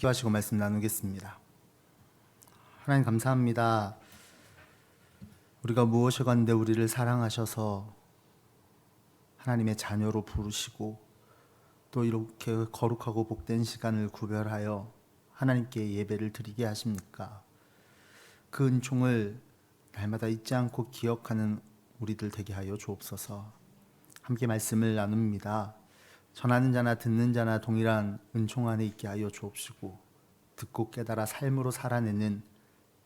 기도하시고 말씀 나누겠습니다. 하나님 감사합니다. 우리가 무엇이건데 우리를 사랑하셔서 하나님의 자녀로 부르시고 또 이렇게 거룩하고 복된 시간을 구별하여 하나님께 예배를 드리게 하십니까? 그 은총을 날마다 잊지 않고 기억하는 우리들 되게 하여 주옵소서. 함께 말씀을 나눕니다. 전하는 자나 듣는 자나 동일한 은총 안에 있게 하여 주옵시고 듣고 깨달아 삶으로 살아내는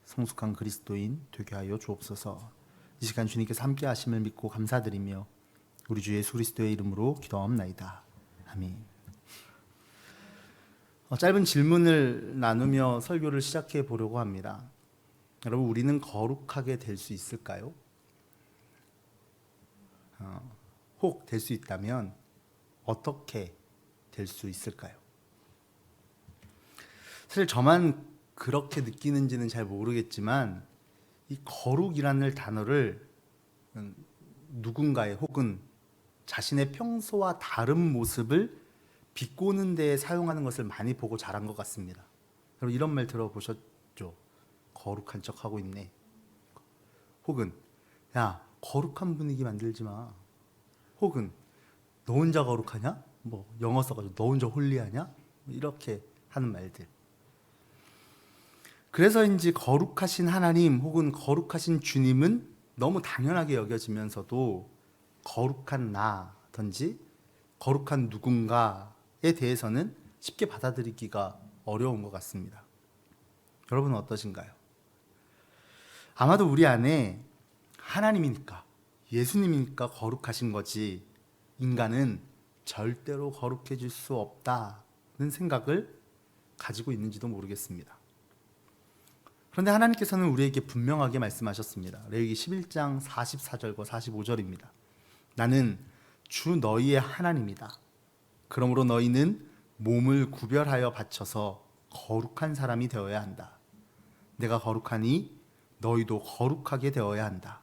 성숙한 그리스도인 되게 하여 주옵소서. 이 시간 주님께서 함께 하심을 믿고 감사드리며 우리 주 예수 그리스도의 이름으로 기도하옵나이다. 아멘. 짧은 질문을 나누며 설교를 시작해 보려고 합니다. 여러분, 우리는 거룩하게 될 수 있을까요? 혹 될 수 있다면 어떻게 될 수 있을까요? 사실 저만 그렇게 느끼는지는 잘 모르겠지만 이 거룩이라는 단어를 누군가의 혹은 자신의 평소와 다른 모습을 비꼬는 데에 사용하는 것을 많이 보고 자란 것 같습니다. 여러분, 이런 말 들어보셨죠? 거룩한 척하고 있네. 혹은 야, 거룩한 분위기 만들지 마. 혹은 너 혼자 거룩하냐? 뭐 영어 써가지고 너 혼자 홀리하냐? 이렇게 하는 말들. 그래서인지 거룩하신 하나님 혹은 거룩하신 주님은 너무 당연하게 여겨지면서도 거룩한 나든지 거룩한 누군가에 대해서는 쉽게 받아들이기가 어려운 것 같습니다. 여러분은 어떠신가요? 아마도 우리 안에 하나님이니까 예수님이니까 거룩하신 거지 인간은 절대로 거룩해질 수 없다는 생각을 가지고 있는지도 모르겠습니다. 그런데 하나님께서는 우리에게 분명하게 말씀하셨습니다. 레위기 11장 44절과 45절입니다. 나는 주 너희의 하나님이다. 그러므로 너희는 몸을 구별하여 바쳐서 거룩한 사람이 되어야 한다. 내가 거룩하니 너희도 거룩하게 되어야 한다.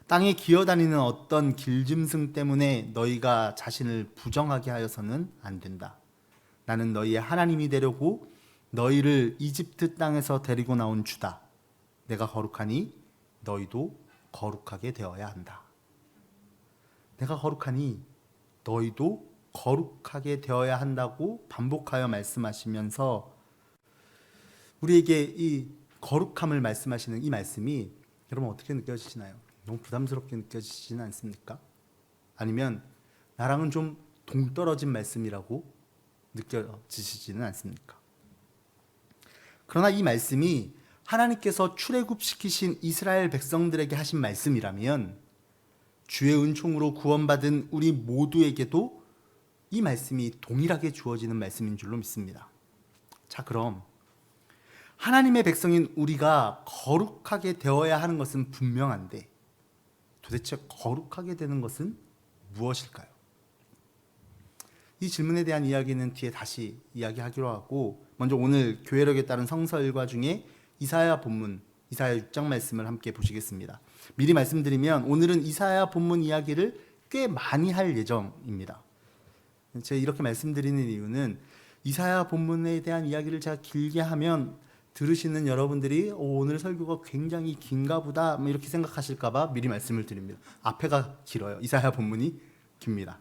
땅에 기어다니는 어떤 길짐승 때문에 너희가 자신을 부정하게 하여서는 안 된다. 나는 너희의 하나님이 되려고 너희를 이집트 땅에서 데리고 나온 주다. 내가 거룩하니 너희도 거룩하게 되어야 한다. 내가 거룩하니 너희도 거룩하게 되어야 한다고 반복하여 말씀하시면서 우리에게 이 거룩함을 말씀하시는 이 말씀이 여러분 어떻게 느껴지시나요? 너무 부담스럽게 느껴지시지는 않습니까? 아니면 나랑은 좀 동떨어진 말씀이라고 느껴지시지는 않습니까? 그러나 이 말씀이 하나님께서 출애굽시키신 이스라엘 백성들에게 하신 말씀이라면 주의 은총으로 구원받은 우리 모두에게도 이 말씀이 동일하게 주어지는 말씀인 줄로 믿습니다. 자, 그럼 하나님의 백성인 우리가 거룩하게 되어야 하는 것은 분명한데 도대체 거룩하게 되는 것은 무엇일까요? 이 질문에 대한 이야기는 뒤에 다시 이야기하기로 하고 먼저 오늘 교회력에 따른 성서 일과 중에 이사야 본문, 이사야 6장 말씀을 함께 보시겠습니다. 미리 말씀드리면 오늘은 이사야 본문 이야기를 꽤 많이 할 예정입니다. 제가 이렇게 말씀드리는 이유는 이사야 본문에 대한 이야기를 제가 길게 하면 들으시는 여러분들이 오늘 설교가 굉장히 긴가 보다 이렇게 생각하실까 봐 미리 말씀을 드립니다. 앞에가 길어요. 이사야 본문이 깁니다.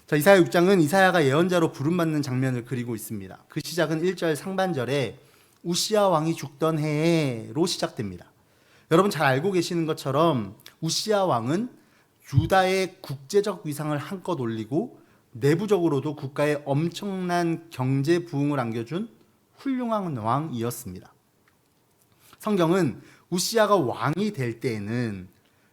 자, 이사야 6장은 이사야가 예언자로 부름받는 장면을 그리고 있습니다. 그 시작은 1절 상반절에 우시야 왕이 죽던 해로 시작됩니다. 여러분 잘 알고 계시는 것처럼 우시야 왕은 유다의 국제적 위상을 한껏 올리고 내부적으로도 국가에 엄청난 경제 부흥을 안겨준 훌륭한 왕이었습니다. 성경은 우시야가 왕이 될 때에는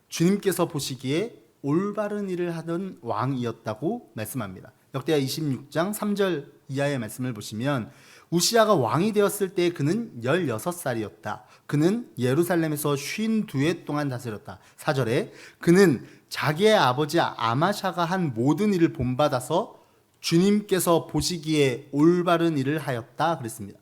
주님께서 보시기에 올바른 일을 하던 왕이었다고 말씀합니다. 역대하 26장 3절 이하의 말씀을 보시면 우시야가 왕이 되었을 때 그는 16살이었다. 그는 예루살렘에서 52해 동안 다스렸다. 4절에 그는 자기의 아버지 아마샤가 한 모든 일을 본받아서 주님께서 보시기에 올바른 일을 하였다 그랬습니다.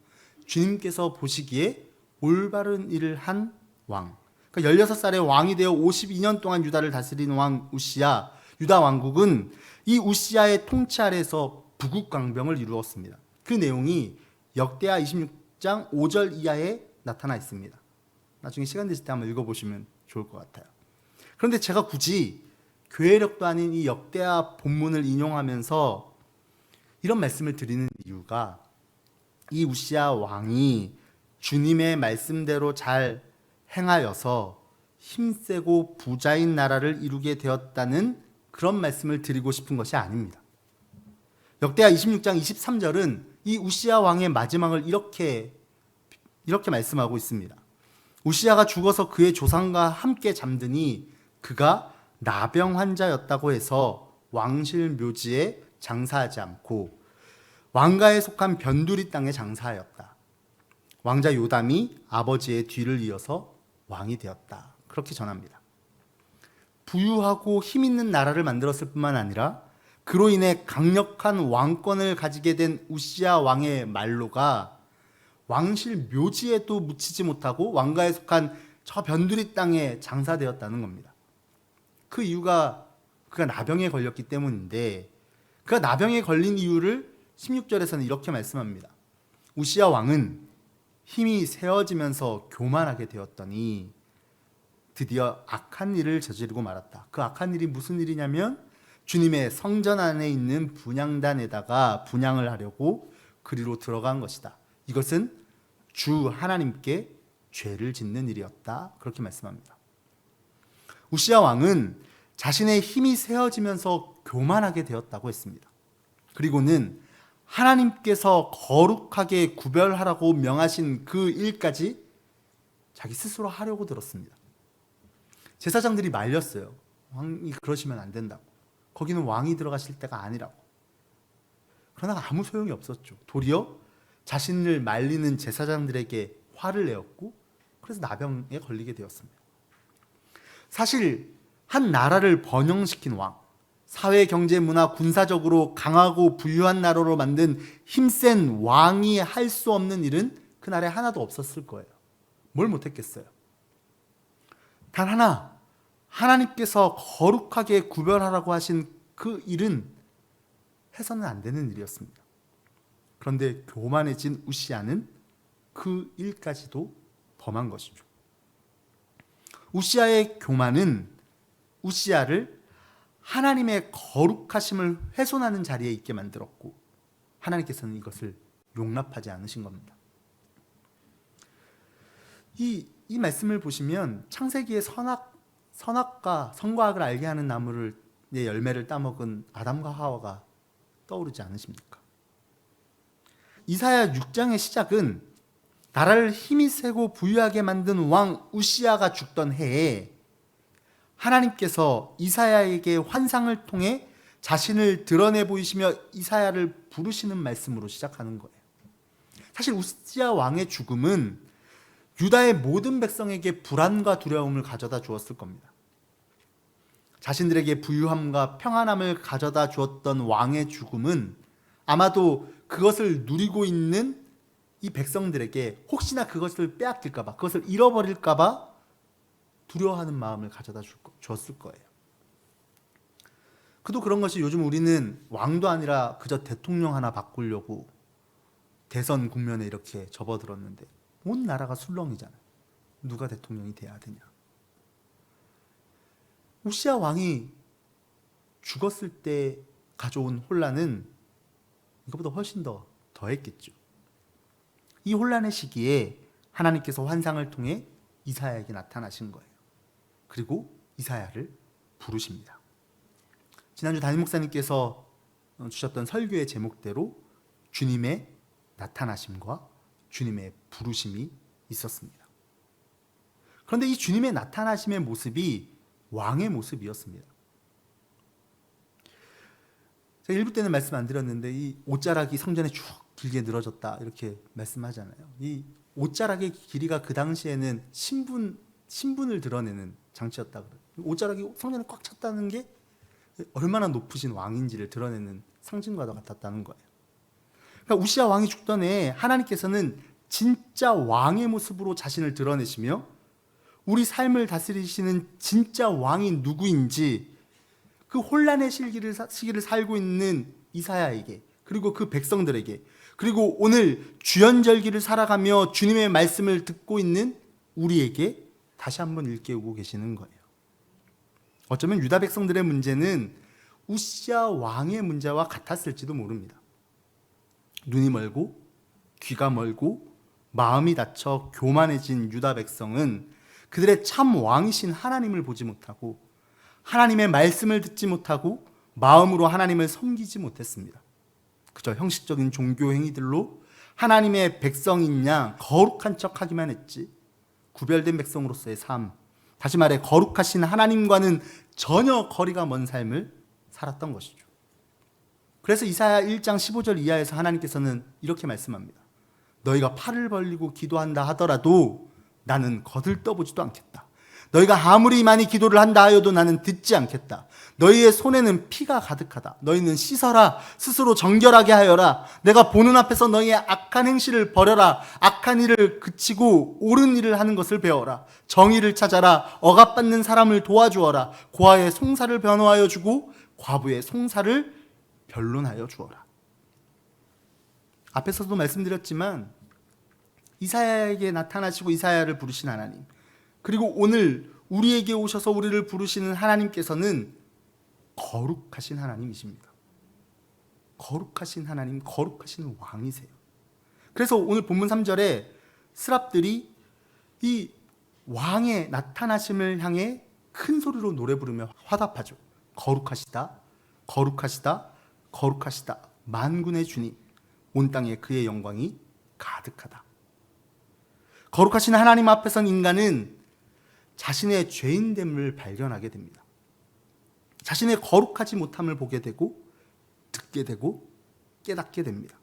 주님께서 보시기에 올바른 일을 한 왕. 그러니까 16살에 왕이 되어 52년 동안 유다를 다스린 왕 우시야, 유다 왕국은 이 우시야의 통치 아래에서 부국강병을 이루었습니다. 그 내용이 역대하 26장 5절 이하에 나타나 있습니다. 나중에 시간 되실 때 한번 읽어보시면 좋을 것 같아요. 그런데 제가 굳이 교회력도 아닌 이 역대하 본문을 인용하면서 이런 말씀을 드리는 이유가 이 우시야 왕이 주님의 말씀대로 잘 행하여서 힘세고 부자인 나라를 이루게 되었다는 그런 말씀을 드리고 싶은 것이 아닙니다. 역대하 26장 23절은 이 우시야 왕의 마지막을 이렇게 말씀하고 있습니다. 우시야가 죽어서 그의 조상과 함께 잠드니 그가 나병 환자였다고 해서 왕실 묘지에 장사하지 않고 왕가에 속한 변두리 땅에 장사하였다. 왕자 요담이 아버지의 뒤를 이어서 왕이 되었다. 그렇게 전합니다. 부유하고 힘 있는 나라를 만들었을 뿐만 아니라 그로 인해 강력한 왕권을 가지게 된 우시야 왕의 말로가 왕실 묘지에도 묻히지 못하고 왕가에 속한 저 변두리 땅에 장사되었다는 겁니다. 그 이유가 그가 나병에 걸렸기 때문인데, 그가 나병에 걸린 이유를 16절에서는 이렇게 말씀합니다. 우시야 왕은 힘이 세어지면서 교만하게 되었더니 드디어 악한 일을 저지르고 말았다. 그 악한 일이 무슨 일이냐면 주님의 성전 안에 있는 분향단에다가 분향을 하려고 그리로 들어간 것이다. 이것은 주 하나님께 죄를 짓는 일이었다. 그렇게 말씀합니다. 우시야 왕은 자신의 힘이 세어지면서 교만하게 되었다고 했습니다. 그리고는 하나님께서 거룩하게 구별하라고 명하신 그 일까지 자기 스스로 하려고 들었습니다. 제사장들이 말렸어요. 왕이 그러시면 안 된다고. 거기는 왕이 들어가실 때가 아니라고. 그러나 아무 소용이 없었죠. 도리어 자신을 말리는 제사장들에게 화를 내었고, 그래서 나병에 걸리게 되었습니다. 사실 한 나라를 번영시킨 왕, 사회, 경제, 문화, 군사적으로 강하고 부유한 나라로 만든 힘센 왕이 할 수 없는 일은 그날에 하나도 없었을 거예요. 뭘 못했겠어요? 단 하나, 하나님께서 거룩하게 구별하라고 하신 그 일은 해서는 안 되는 일이었습니다. 그런데 교만해진 우시야는 그 일까지도 범한 것이죠. 우시야의 교만은 우시야를 하나님의 거룩하심을 훼손하는 자리에 있게 만들었고, 하나님께서는 이것을 용납하지 않으신 겁니다. 이 말씀을 보시면 창세기의 선악과 선과학을 알게 하는 나무를 내 열매를 따먹은 아담과 하와가 떠오르지 않으십니까? 이사야 6장의 시작은 나라를 힘이 세고 부유하게 만든 왕 우시야가 죽던 해에 하나님께서 이사야에게 환상을 통해 자신을 드러내 보이시며 이사야를 부르시는 말씀으로 시작하는 거예요. 사실 우시야 왕의 죽음은 유다의 모든 백성에게 불안과 두려움을 가져다 주었을 겁니다. 자신들에게 부유함과 평안함을 가져다 주었던 왕의 죽음은 아마도 그것을 누리고 있는 이 백성들에게 혹시나 그것을 빼앗길까봐, 그것을 잃어버릴까봐 두려워하는 마음을 가져다 주었을 거예요. 그도 그런 것이 요즘 우리는 왕도 아니라 그저 대통령 하나 바꾸려고 대선 국면에 이렇게 접어들었는데 온 나라가 술렁이잖아요. 누가 대통령이 돼야 되냐. 우시야 왕이 죽었을 때 가져온 혼란은 이것보다 훨씬 더했겠죠. 이 혼란의 시기에 하나님께서 환상을 통해 이사야에게 나타나신 거예요. 그리고 이사야를 부르십니다. 지난주 담임 목사님께서 주셨던 설교의 제목대로 주님의 나타나심과 주님의 부르심이 있었습니다. 그런데 이 주님의 나타나심의 모습이 왕의 모습이었습니다. 제가 1부 때는 말씀 안 드렸는데 이 옷자락이 성전에 쭉 길게 늘어졌다 이렇게 말씀하잖아요. 이 옷자락의 길이가 그 당시에는 신분을 드러내는 장치였다 그래요. 옷자락이 성전에 꽉 찼다는 게 얼마나 높으신 왕인지를 드러내는 상징과도 같았다는 거예요. 그러니까 우시야 왕이 죽던 해에 하나님께서는 진짜 왕의 모습으로 자신을 드러내시며 우리 삶을 다스리시는 진짜 왕이 누구인지 그 혼란의 시기를 살고 있는 이사야에게, 그리고 그 백성들에게 그리고 오늘 주연절기를 살아가며 주님의 말씀을 듣고 있는 우리에게 다시 한번 일깨우고 계시는 거예요. 어쩌면 유다 백성들의 문제는 우시아 왕의 문제와 같았을지도 모릅니다. 눈이 멀고 귀가 멀고 마음이 닫혀 교만해진 유다 백성은 그들의 참 왕이신 하나님을 보지 못하고 하나님의 말씀을 듣지 못하고 마음으로 하나님을 섬기지 못했습니다. 그저 형식적인 종교 행위들로 하나님의 백성인 양 거룩한 척하기만 했지 구별된 백성으로서의 삶, 다시 말해 거룩하신 하나님과는 전혀 거리가 먼 삶을 살았던 것이죠. 그래서 이사야 1장 15절 이하에서 하나님께서는 이렇게 말씀합니다. 너희가 팔을 벌리고 기도한다 하더라도 나는 거들떠보지도 않겠다. 너희가 아무리 많이 기도를 한다 하여도 나는 듣지 않겠다. 너희의 손에는 피가 가득하다. 너희는 씻어라. 스스로 정결하게 하여라. 내가 보는 앞에서 너희의 악한 행실을 버려라. 악한 일을 그치고 옳은 일을 하는 것을 배워라. 정의를 찾아라. 억압받는 사람을 도와주어라. 고아의 송사를 변호하여 주고 과부의 송사를 변론하여 주어라. 앞에서도 말씀드렸지만 이사야에게 나타나시고 이사야를 부르신 하나님, 그리고 오늘 우리에게 오셔서 우리를 부르시는 하나님께서는 거룩하신 하나님이십니다. 거룩하신 하나님, 거룩하신 왕이세요. 그래서 오늘 본문 3절에 스랍들이 이 왕의 나타나심을 향해 큰 소리로 노래 부르며 화답하죠. 거룩하시다, 거룩하시다, 거룩하시다. 만군의 주님, 온 땅에 그의 영광이 가득하다. 거룩하신 하나님 앞에선 인간은 자신의 죄인됨을 발견하게 됩니다. 자신의 거룩하지 못함을 보게 되고 듣게 되고 깨닫게 됩니다.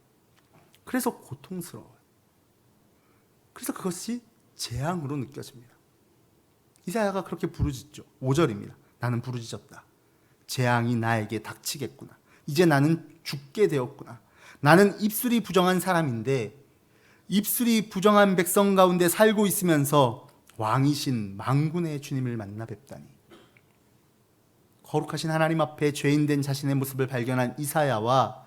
그래서 고통스러워요. 그래서 그것이 재앙으로 느껴집니다. 이사야가 그렇게 부르짖죠. 5절입니다. 나는 부르짖었다. 재앙이 나에게 닥치겠구나. 이제 나는 죽게 되었구나. 나는 입술이 부정한 사람인데 입술이 부정한 백성 가운데 살고 있으면서 왕이신 만군의 주님을 만나 뵙다니. 거룩하신 하나님 앞에 죄인된 자신의 모습을 발견한 이사야와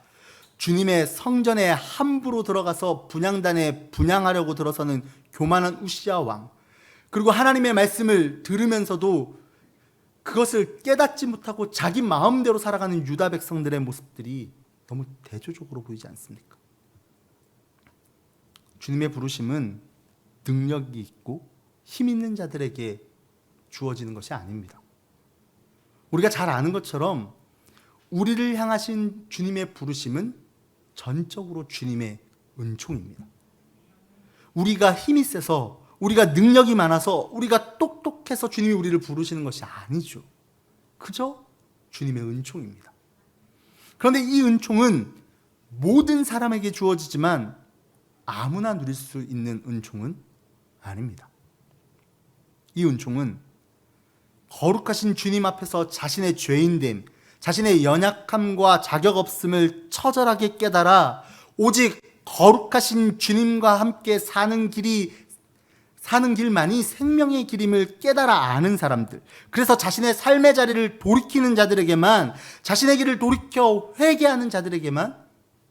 주님의 성전에 함부로 들어가서 분향단에 분향하려고 들어서는 교만한 우시아 왕, 그리고 하나님의 말씀을 들으면서도 그것을 깨닫지 못하고 자기 마음대로 살아가는 유다 백성들의 모습들이 너무 대조적으로 보이지 않습니까? 주님의 부르심은 능력이 있고 힘 있는 자들에게 주어지는 것이 아닙니다. 우리가 잘 아는 것처럼 우리를 향하신 주님의 부르심은 전적으로 주님의 은총입니다. 우리가 힘이 세서, 우리가 능력이 많아서, 우리가 똑똑해서 주님이 우리를 부르시는 것이 아니죠. 그저 주님의 은총입니다. 그런데 이 은총은 모든 사람에게 주어지지만 아무나 누릴 수 있는 은총은 아닙니다. 이 은총은 거룩하신 주님 앞에서 자신의 죄인됨, 자신의 연약함과 자격 없음을 처절하게 깨달아 오직 거룩하신 주님과 함께 사는 길만이 생명의 길임을 깨달아 아는 사람들, 그래서 자신의 삶의 자리를 돌이키는 자들에게만, 자신의 길을 돌이켜 회개하는 자들에게만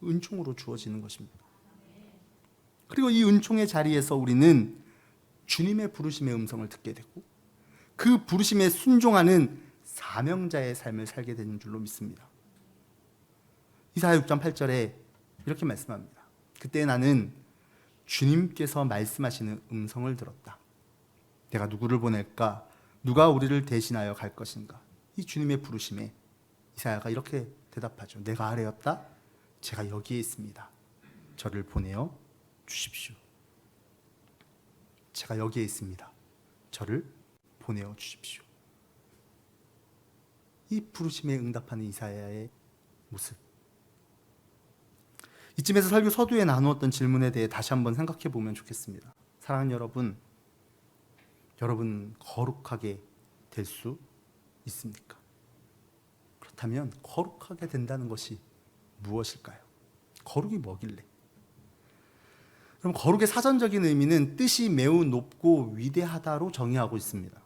은총으로 주어지는 것입니다. 그리고 이 은총의 자리에서 우리는 주님의 부르심의 음성을 듣게 되고 그 부르심에 순종하는 사명자의 삶을 살게 되는 줄로 믿습니다. 이사야 6장 8절에 이렇게 말씀합니다. 그때 나는 주님께서 말씀하시는 음성을 들었다. 내가 누구를 보낼까? 누가 우리를 대신하여 갈 것인가? 이 주님의 부르심에 이사야가 이렇게 대답하죠. 내가 아뢰었다. 제가 여기에 있습니다. 저를 보내어 주십시오. 제가 여기에 있습니다. 저를 보내어 주십시오. 이 부르심에 응답하는 이사야의 모습. 이쯤에서 설교 서두에 나누었던 질문에 대해 다시 한번 생각해 보면 좋겠습니다. 사랑하는 여러분 거룩하게 될 수 있습니까? 그렇다면 거룩하게 된다는 것이 무엇일까요? 거룩이 뭐길래? 그럼 거룩의 사전적인 의미는 뜻이 매우 높고 위대하다로 정의하고 있습니다.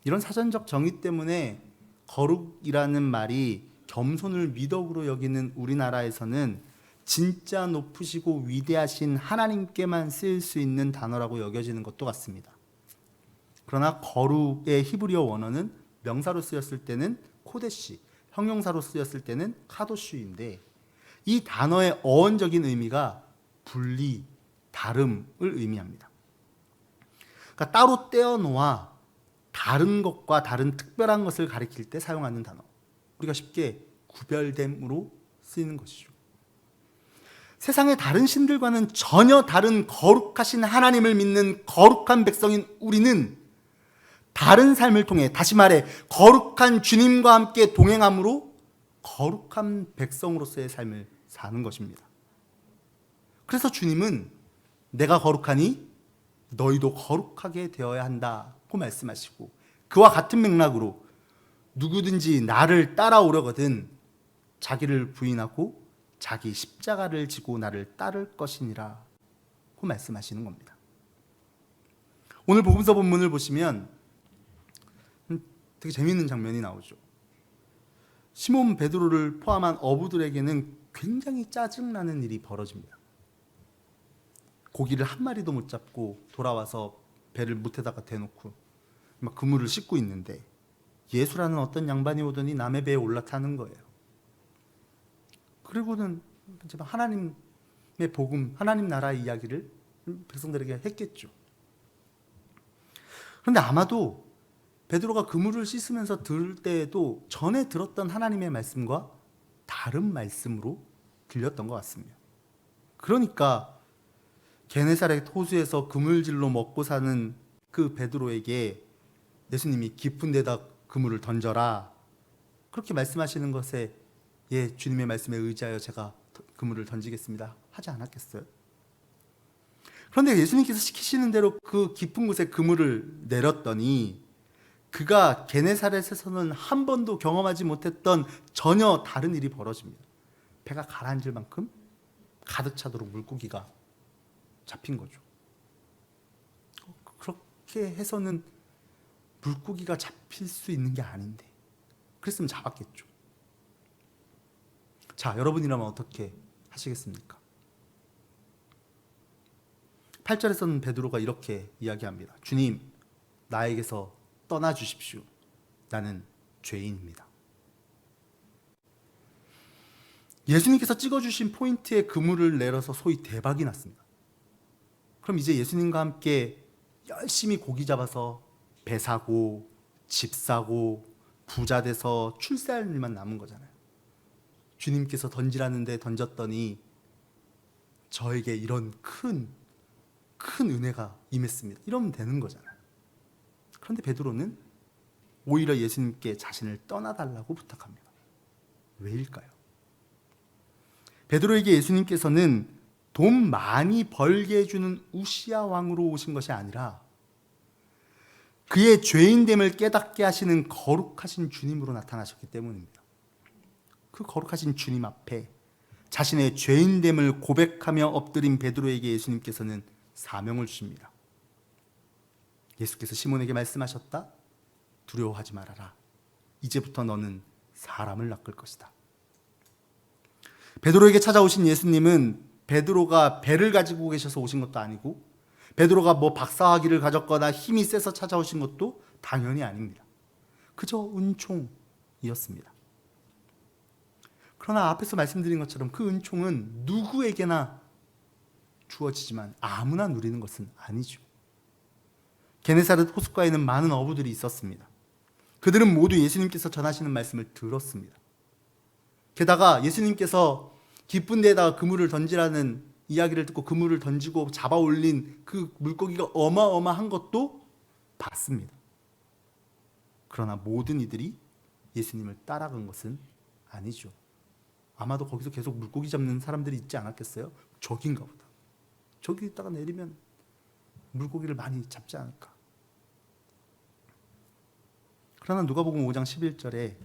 이런 사전적 정의 때문에 거룩이라는 말이 겸손을 미덕으로 여기는 우리나라에서는 진짜 높으시고 위대하신 하나님께만 쓰일 수 있는 단어라고 여겨지는 것도 같습니다. 그러나 거룩의 히브리어 원어는 명사로 쓰였을 때는 코데시, 형용사로 쓰였을 때는 카도슈인데 이 단어의 어원적인 의미가 분리, 다름을 의미합니다. 그러니까 따로 떼어놓아 다른 것과 다른 특별한 것을 가리킬 때 사용하는 단어. 우리가 쉽게 구별됨으로 쓰이는 것이죠. 세상의 다른 신들과는 전혀 다른 거룩하신 하나님을 믿는 거룩한 백성인 우리는 다른 삶을 통해, 다시 말해 거룩한 주님과 함께 동행함으로 거룩한 백성으로서의 삶을 사는 것입니다. 그래서 주님은 내가 거룩하니 너희도 거룩하게 되어야 한다고 말씀하시고, 그와 같은 맥락으로 누구든지 나를 따라오려거든 자기를 부인하고 자기 십자가를 지고 나를 따를 것이니라 고 말씀하시는 겁니다. 오늘 복음서 본문을 보시면 되게 재미있는 장면이 나오죠. 시몬 베드로를 포함한 어부들에게는 굉장히 짜증나는 일이 벌어집니다. 고기를 한 마리도 못 잡고 돌아와서 배를 못에다가 대놓고 막 그물을 씻고 있는데 예수라는 어떤 양반이 오더니 남의 배에 올라타는 거예요. 그리고는 하나님의 복음, 하나님 나라의 이야기를 백성들에게 했겠죠. 그런데 아마도 베드로가 그물을 씻으면서 들을 때에도 전에 들었던 하나님의 말씀과 다른 말씀으로 들렸던 것 같습니다. 그러니까 게네사렛 호수에서 그물질로 먹고 사는 그 베드로에게 예수님이 깊은 데다 그물을 던져라 그렇게 말씀하시는 것에 예, 주님의 말씀에 의지하여 제가 그물을 던지겠습니다 하지 않았겠어요? 그런데 예수님께서 시키시는 대로 그 깊은 곳에 그물을 내렸더니 그가 게네사렛에서는 한 번도 경험하지 못했던 전혀 다른 일이 벌어집니다. 배가 가라앉을 만큼 가득 차도록 물고기가 잡힌 거죠. 그렇게 해서는 물고기가 잡힐 수 있는 게 아닌데 그랬으면 잡았겠죠. 자, 여러분이라면 어떻게 하시겠습니까? 8절에서는 베드로가 이렇게 이야기합니다. 주님, 나에게서 떠나 주십시오. 나는 죄인입니다. 예수님께서 찍어주신 포인트에 그물을 내려서 소위 대박이 났습니다. 그럼 이제 예수님과 함께 열심히 고기 잡아서 배 사고 집 사고 부자 돼서 출세할 일만 남은 거잖아요. 주님께서 던지라는데 던졌더니 저에게 이런 큰 은혜가 임했습니다. 이러면 되는 거잖아요. 그런데 베드로는 오히려 예수님께 자신을 떠나달라고 부탁합니다. 왜일까요? 베드로에게 예수님께서는 돈 많이 벌게 해주는 우시아 왕으로 오신 것이 아니라 그의 죄인됨을 깨닫게 하시는 거룩하신 주님으로 나타나셨기 때문입니다. 그 거룩하신 주님 앞에 자신의 죄인됨을 고백하며 엎드린 베드로에게 예수님께서는 사명을 주십니다. 예수께서 시몬에게 말씀하셨다. 두려워하지 말아라. 이제부터 너는 사람을 낚을 것이다. 베드로에게 찾아오신 예수님은 베드로가 배를 가지고 계셔서 오신 것도 아니고 베드로가 뭐 박사학위를 가졌거나 힘이 세서 찾아오신 것도 당연히 아닙니다. 그저 은총이었습니다. 그러나 앞에서 말씀드린 것처럼 그 은총은 누구에게나 주어지지만 아무나 누리는 것은 아니죠. 게네사렛 호숫가에는 많은 어부들이 있었습니다. 그들은 모두 예수님께서 전하시는 말씀을 들었습니다. 게다가 예수님께서 깊은 데에다가 그물을 던지라는 이야기를 듣고 그물을 던지고 잡아 올린 그 물고기가 어마어마한 것도 봤습니다. 그러나 모든 이들이 예수님을 따라간 것은 아니죠. 아마도 거기서 계속 물고기 잡는 사람들이 있지 않았겠어요? 저긴가 보다. 저기 있다가 내리면 물고기를 많이 잡지 않을까. 그러나 누가복음 5장 11절에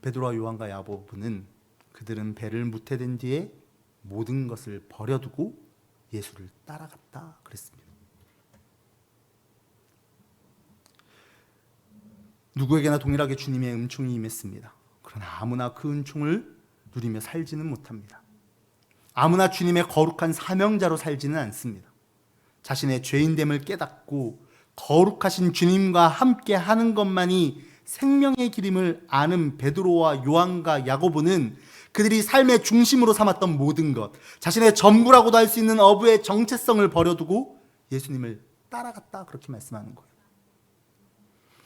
베드로와 요한과 야고보는 그들은 배를 무태된 뒤에 모든 것을 버려두고 예수를 따라갔다 그랬습니다. 누구에게나 동일하게 주님의 은총이 임했습니다. 그러나 아무나 그 은총을 누리며 살지는 못합니다. 아무나 주님의 거룩한 사명자로 살지는 않습니다. 자신의 죄인됨을 깨닫고 거룩하신 주님과 함께 하는 것만이 생명의 길임을 아는 베드로와 요한과 야고보는 그들이 삶의 중심으로 삼았던 모든 것, 자신의 전부라고도 할 수 있는 어부의 정체성을 버려두고 예수님을 따라갔다, 그렇게 말씀하는 거예요.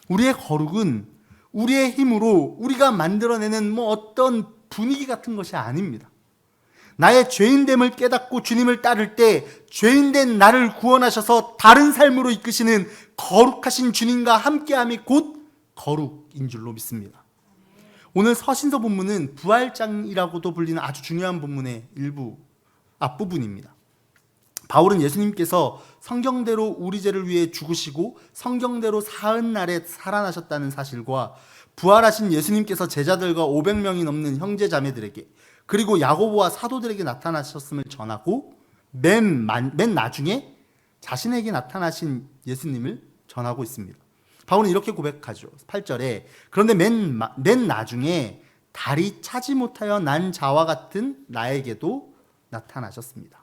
우리의 거룩은 우리의 힘으로 우리가 만들어내는 어떤 분위기 같은 것이 아닙니다. 나의 죄인됨을 깨닫고 주님을 따를 때 죄인된 나를 구원하셔서 다른 삶으로 이끄시는 거룩하신 주님과 함께함이 곧 거룩인 줄로 믿습니다. 오늘 서신서 본문은 부활장이라고도 불리는 아주 중요한 본문의 일부 앞부분입니다. 바울은 예수님께서 성경대로 우리 죄를 위해 죽으시고 성경대로 사흘 날에 살아나셨다는 사실과 부활하신 예수님께서 제자들과 500명이 넘는 형제 자매들에게 그리고 야고보와 사도들에게 나타나셨음을 전하고 맨 나중에 자신에게 나타나신 예수님을 전하고 있습니다. 바울은 이렇게 고백하죠. 8절에 그런데 맨 나중에 달이 차지 못하여 난 자와 같은 나에게도 나타나셨습니다.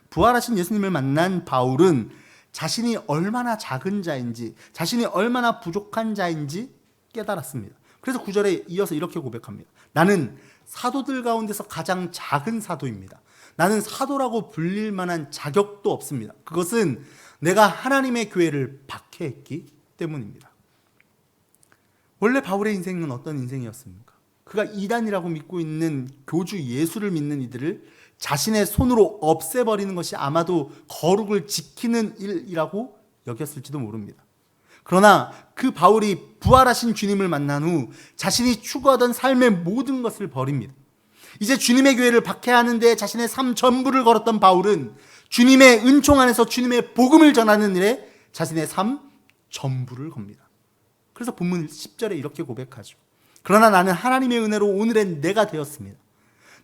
부활하신 예수님을 만난 바울은 자신이 얼마나 작은 자인지, 자신이 얼마나 부족한 자인지 깨달았습니다. 그래서 9절에 이어서 이렇게 고백합니다. 나는 사도들 가운데서 가장 작은 사도입니다. 나는 사도라고 불릴 만한 자격도 없습니다. 그것은 내가 하나님의 교회를 박해했기 때문입니다. 원래 바울의 인생은 어떤 인생이었습니까? 그가 이단이라고 믿고 있는 교주 예수를 믿는 이들을 자신의 손으로 없애버리는 것이 아마도 거룩을 지키는 일이라고 여겼을지도 모릅니다. 그러나 그 바울이 부활하신 주님을 만난 후 자신이 추구하던 삶의 모든 것을 버립니다. 이제 주님의 교회를 박해하는 데 자신의 삶 전부를 걸었던 바울은 주님의 은총 안에서 주님의 복음을 전하는 일에 자신의 삶 전부를 겁니다. 그래서 본문 10절에 이렇게 고백하죠. 그러나 나는 하나님의 은혜로 오늘의 내가 되었습니다.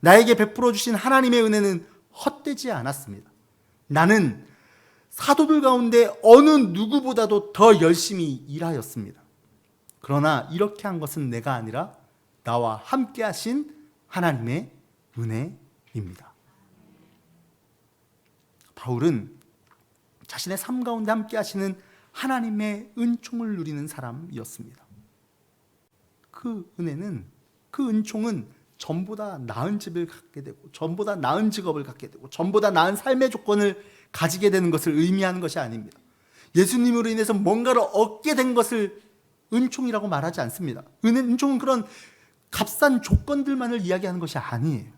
나에게 베풀어 주신 하나님의 은혜는 헛되지 않았습니다. 나는 사도들 가운데 어느 누구보다도 더 열심히 일하였습니다. 그러나 이렇게 한 것은 내가 아니라 나와 함께 하신 하나님의 은혜입니다. 바울은 자신의 삶 가운데 함께 하시는 하나님의 은총을 누리는 사람이었습니다. 그 은혜는, 그 은총은 전보다 나은 집을 갖게 되고 전보다 나은 직업을 갖게 되고 전보다 나은 삶의 조건을 가지게 되는 것을 의미하는 것이 아닙니다. 예수님으로 인해서 뭔가를 얻게 된 것을 은총이라고 말하지 않습니다. 은총은 그런 값싼 조건들만을 이야기하는 것이 아니에요.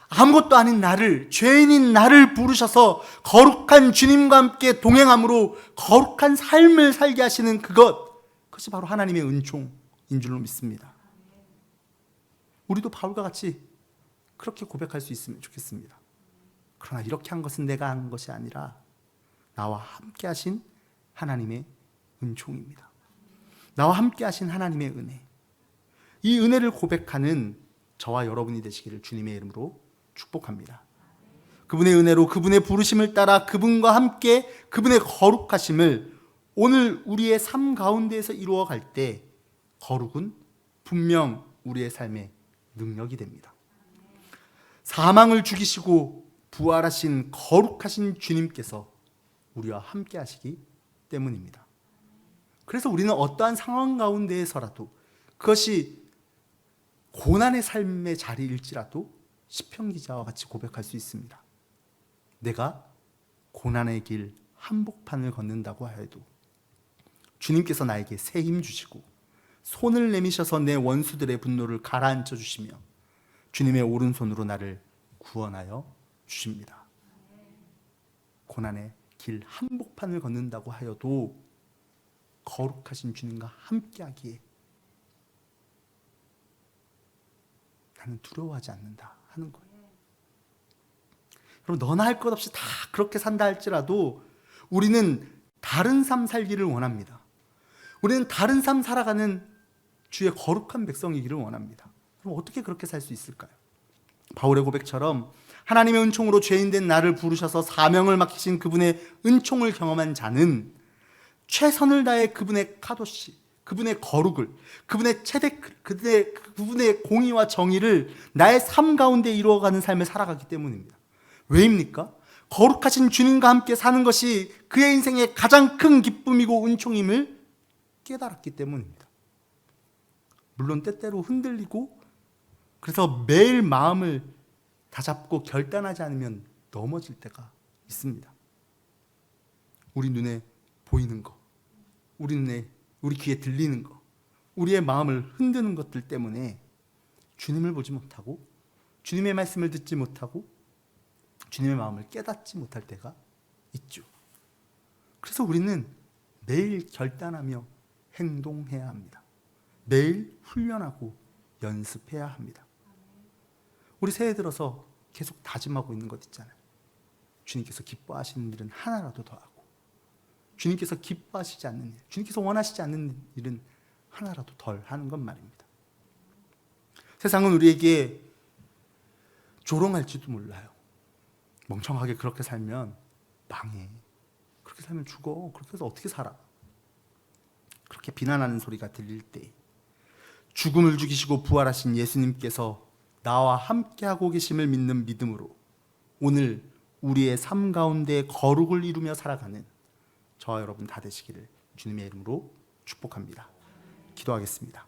아무것도 아닌 나를, 죄인인 나를 부르셔서 거룩한 주님과 함께 동행함으로 거룩한 삶을 살게 하시는 그것이 바로 하나님의 은총인 줄로 믿습니다. 우리도 바울과 같이 그렇게 고백할 수 있으면 좋겠습니다. 그러나 이렇게 한 것은 내가 한 것이 아니라 나와 함께 하신 하나님의 은총입니다. 나와 함께 하신 하나님의 은혜. 이 은혜를 고백하는 저와 여러분이 되시기를 주님의 이름으로 축복합니다. 그분의 은혜로 그분의 부르심을 따라 그분과 함께 그분의 거룩하심을 오늘 우리의 삶 가운데에서 이루어갈 때 거룩은 분명 우리의 삶의 능력이 됩니다. 사망을 죽이시고 부활하신 거룩하신 주님께서 우리와 함께 하시기 때문입니다. 그래서 우리는 어떠한 상황 가운데에서라도 그것이 고난의 삶의 자리일지라도 시편 기자와 같이 고백할 수 있습니다. 내가 고난의 길 한복판을 걷는다고 하여도 주님께서 나에게 새 힘 주시고 손을 내미셔서 내 원수들의 분노를 가라앉혀 주시며 주님의 오른손으로 나를 구원하여 주십니다. 고난의 길 한복판을 걷는다고 하여도 거룩하신 주님과 함께하기에 나는 두려워하지 않는다 하는 거예요. 여러분, 너나 할 것 없이 다 그렇게 산다 할지라도 우리는 다른 삶 살기를 원합니다. 우리는 다른 삶 살아가는 주의 거룩한 백성이기를 원합니다. 그럼 어떻게 그렇게 살 수 있을까요? 바울의 고백처럼 하나님의 은총으로 죄인된 나를 부르셔서 사명을 맡기신 그분의 은총을 경험한 자는 최선을 다해 그분의 카도시, 그분의 거룩을, 그분의 체득, 그분의 공의와 정의를 나의 삶 가운데 이루어가는 삶을 살아가기 때문입니다. 왜입니까? 거룩하신 주님과 함께 사는 것이 그의 인생의 가장 큰 기쁨이고 은총임을 깨달았기 때문입니다. 물론 때때로 흔들리고, 그래서 매일 마음을 다잡고 결단하지 않으면 넘어질 때가 있습니다. 우리 눈에 보이는 거, 우리 귀에 들리는 거, 우리의 마음을 흔드는 것들 때문에 주님을 보지 못하고, 주님의 말씀을 듣지 못하고, 주님의 마음을 깨닫지 못할 때가 있죠. 그래서 우리는 매일 결단하며 행동해야 합니다. 매일 훈련하고 연습해야 합니다. 우리 새해 들어서 계속 다짐하고 있는 것 있잖아요. 주님께서 기뻐하시는 일은 하나라도 더 하고, 주님께서 기뻐하시지 않는 일, 주님께서 원하시지 않는 일은 하나라도 덜 하는 것 말입니다. 세상은 우리에게 조롱할지도 몰라요. 멍청하게 그렇게 살면 망해. 그렇게 살면 죽어. 그렇게 해서 어떻게 살아? 그렇게 비난하는 소리가 들릴 때, 죽음을 죽이시고 부활하신 예수님께서 나와 함께하고 계심을 믿는 믿음으로 오늘 우리의 삶 가운데 거룩을 이루며 살아가는 저와 여러분 다 되시기를 주님의 이름으로 축복합니다. 기도하겠습니다.